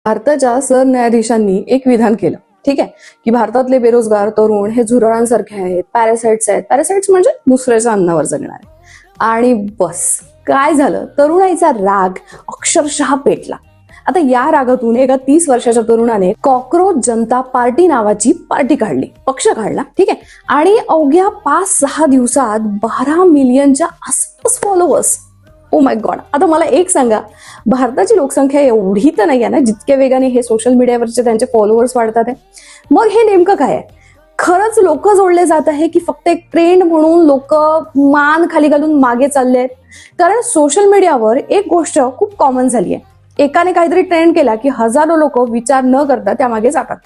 भारताच्या सरन्यायाधीशांनी एक विधान केलं, ठीक आहे, की भारतातले बेरोजगार तरुण हे झुरळांसारखे आहेत, पॅरासाइट्स आहेत. पॅरासाइट्स म्हणजे दुसऱ्याच्या अन्नावर जगणारे. आणि बस काय झालं, तरुणाईचा राग अक्षरशः पेटला. आता या रागातून एका 30 वर्षाच्या तरुणाने कॉकरोच जनता पार्टी नावाची पार्टी काढली, पक्ष काढला, ठीक आहे. आणि अवघ्या 5-6 दिवसात 12 मिलियनच्या आसपास फॉलोअर्स. Oh my God. आता मला एक सांगा, भारताची लोकसंख्या एवढी तर नाही आहे ना जितक्या वेगाने हे सोशल मीडियावरचे त्यांचे फॉलोअर्स वाढतात आहे. मग हे नेमकं काय आहे? खरंच लोक जोडले जात आहे की फक्त एक ट्रेंड म्हणून लोक मान खाली घालून मागे चालले आहेत? कारण सोशल मीडियावर एक गोष्ट खूप कॉमन झाली आहे. एकाने काहीतरी ट्रेंड केला की हजारो लोक विचार न करता त्यामागे जातात.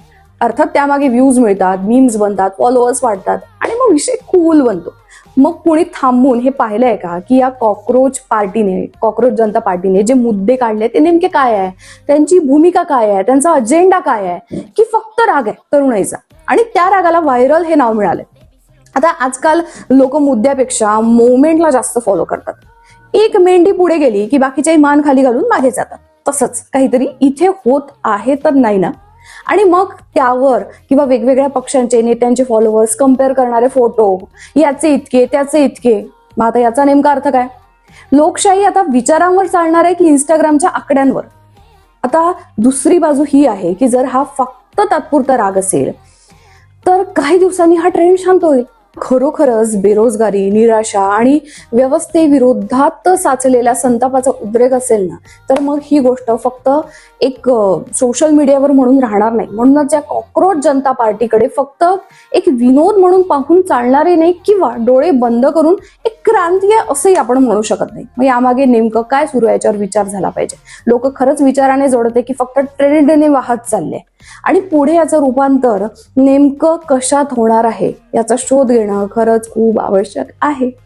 अर्थात त्यामागे व्ह्यूज मिळतात, मीम्स बनतात, फॉलोअर्स वाढतात आणि मग विषय कूल बनतो. मग कुणी थांबून हे पाहिलंय का की या कॉकरोच जनता पार्टीने जे मुद्दे काढले ते नेमके काय आहे, त्यांची भूमिका काय आहे, त्यांचा अजेंडा काय आहे, की फक्त राग आहे तरुणाईचा आणि त्या रागाला व्हायरल हे नाव मिळाले. आता आजकाल लोक मुद्द्यापेक्षा मोमेंटला जास्त फॉलो करतात. एक मेंढी पुढे गेली की बाकीच्याही मान खाली घालून मागे जातात. तसंच काहीतरी इथे होत आहे तर नाही ना? आणि मग त्यावर किंवा वेगवेगळ्या पक्षांचे नेत्यांचे फॉलोअर्स कम्पेअर करणारे फोटो, याचे इतके त्याचे इतके. मग आता याचा नेमका अर्थ काय? लोकशाही आता विचारांवर चालणार आहे की इंस्टाग्रामच्या आकड्यांवर? आता दुसरी बाजू ही आहे की जर हा फक्त तात्पुरता राग असेल तर काही दिवसांनी हा ट्रेंड शांत होईल. खरोखरच बेरोजगारी, निराशा आणि व्यवस्थेविरोधात साचलेल्या संतापाचा उद्रेक असेल ना, तर मग ही गोष्ट फक्त एक सोशल मीडियावर म्हणून राहणार नाही. म्हणूनच या कॉकरोच जनता पार्टीकडे फक्त एक विनोद म्हणून पाहून चालणारे नाही किंवा डोळे बंद करून एक क्रांती आहे असंही आपण म्हणू शकत नाही. मग यामागे नेमकं काय सुरू आहे याच्यावर विचार झाला पाहिजे. लोक खरंच विचाराने जोडते की फक्त ट्रेंडने वाहत चालले आणि पुढे याचं रूपांतर नेमकं कशात होणार आहे याचा शोध घेणं खरंच खूप आवश्यक आहे.